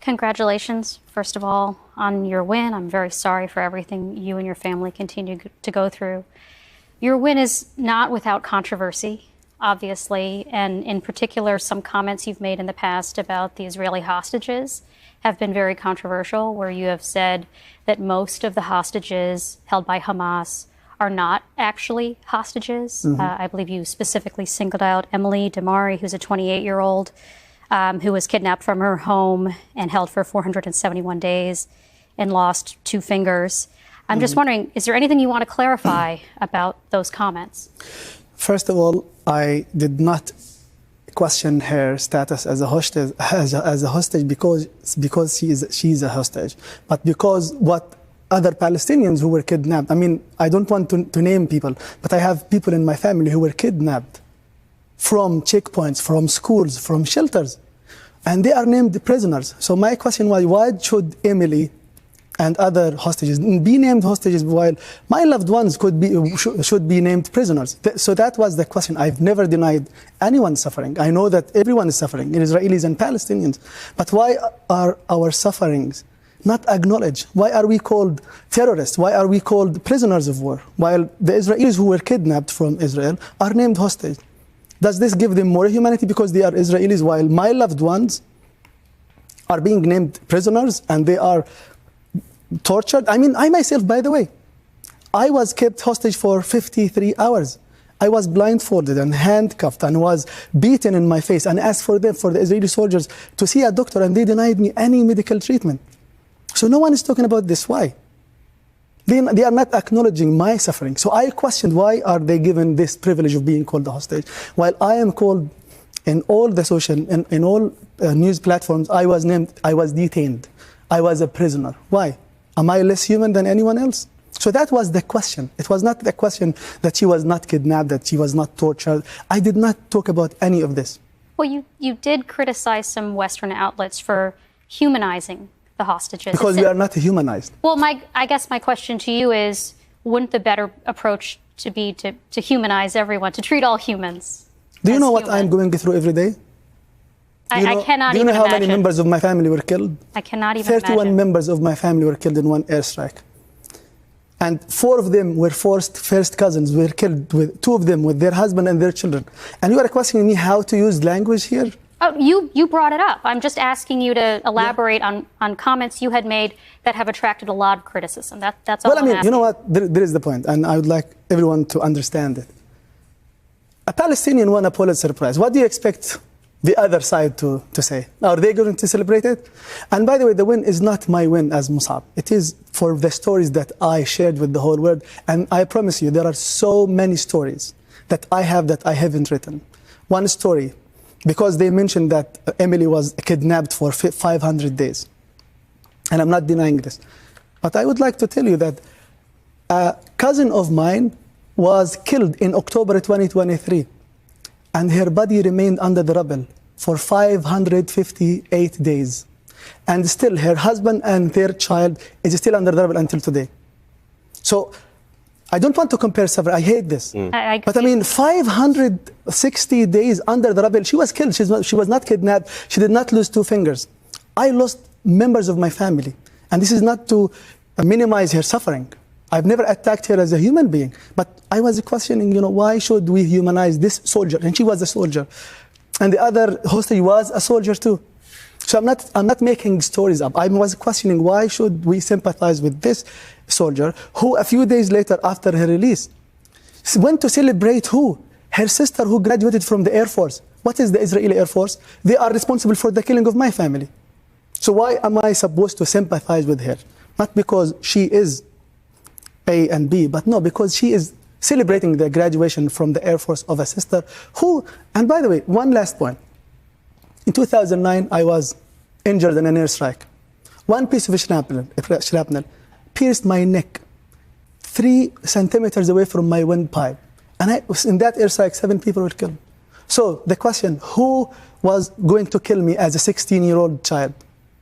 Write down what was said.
Congratulations, first of all, on your win. I'm very sorry for everything you and your family continue to go through. Your win is not without controversy, obviously, and in particular, some comments you've made in the past about the Israeli hostages have been very controversial, where you have said that most of the hostages held by Hamas are not actually hostages. I believe you specifically singled out Emily Damari, who's a 28-year-old who was kidnapped from her home and held for 471 days and lost 2 fingers. I'm just wondering, is there anything you want to clarify about those comments? First of all, I did not question her status as a hostage, because she's a hostage, but because what other Palestinians who were kidnapped. I mean, I don't want to name people, but I have people in my family who were kidnapped from checkpoints, from schools, from shelters, and they are named prisoners. So my question was, why should Emily and other hostages be named hostages while my loved ones should be named prisoners? So that was the question. I've never denied anyone suffering. I know that everyone is suffering, Israelis and Palestinians. But why are our sufferings not acknowledged? Why are we called terrorists? Why are we called prisoners of war, while the Israelis who were kidnapped from Israel are named hostage? Does this give them more humanity because they are Israelis, while my loved ones are being named prisoners and they are tortured? I mean, I myself, by the way, I was kept hostage for 53 hours. I was blindfolded and handcuffed and was beaten in my face and asked for the Israeli soldiers to see a doctor, and they denied me any medical treatment. So no one is talking about this. Why? They are not acknowledging my suffering. So I questioned, why are they given this privilege of being called a hostage, while I am called in all the in all news platforms, I was detained. I was a prisoner. Why? Am I less human than anyone else? So that was the question. It was not the question that she was not kidnapped, that she was not tortured. I did not talk about any of this. Well, you did criticize some Western outlets for humanizing the hostages. Because we are not humanized. Well, I guess my question to you is, wouldn't the better approach to be to humanize everyone, to treat all humans? Do you know what I'm going through every day? I cannot do you even know how imagine. many members of my family were killed? I cannot even 31 imagine. members of my family were killed in one airstrike. And 4 of them were first cousins, were killed, with 2 of them with their husband and their children. And you are questioning me how to use language here? Oh, you brought it up. I'm just asking you to elaborate on comments you had made that have attracted a lot of criticism. That's all. Well, I mean, I'm you know what? There is the point, and I would like everyone to understand it. A Palestinian won a Pulitzer Prize. What do you expect the other side to say? Are they going to celebrate it? And by the way, the win is not my win as Mosab. It is for the stories that I shared with the whole world. And I promise you, there are so many stories that I haven't written. One story, because they mentioned that Emily was kidnapped for 500 days. And I'm not denying this. But I would like to tell you that a cousin of mine was killed in October 2023. And her body remained under the rubble for 558 days. And still, her husband and their child is still under the rubble until today. So, I don't want to compare suffering. I hate this. But I mean, 560 days under the rubble. She was killed. She was not kidnapped. She did not lose 2 fingers. I lost members of my family. And this is not to minimize her suffering. I've never attacked her as a human being. But I was questioning, why should we humanize this soldier? And she was a soldier. And the other hostage was a soldier too. So I'm not making stories up. I was questioning, why should we sympathize with this soldier who a few days later after her release went to celebrate who? Her sister, who graduated from the Air Force. What is the Israeli Air Force? They are responsible for the killing of my family. So why am I supposed to sympathize with her? Not because she is A and B, but no, because she is celebrating the graduation from the Air Force of a sister who, and by the way, one last point. In 2009, I was injured in an airstrike. One piece of shrapnel pierced my neck 3 centimeters away from my windpipe. And in that airstrike, 7 people were killed. So the question, who was going to kill me as a 16-year-old child?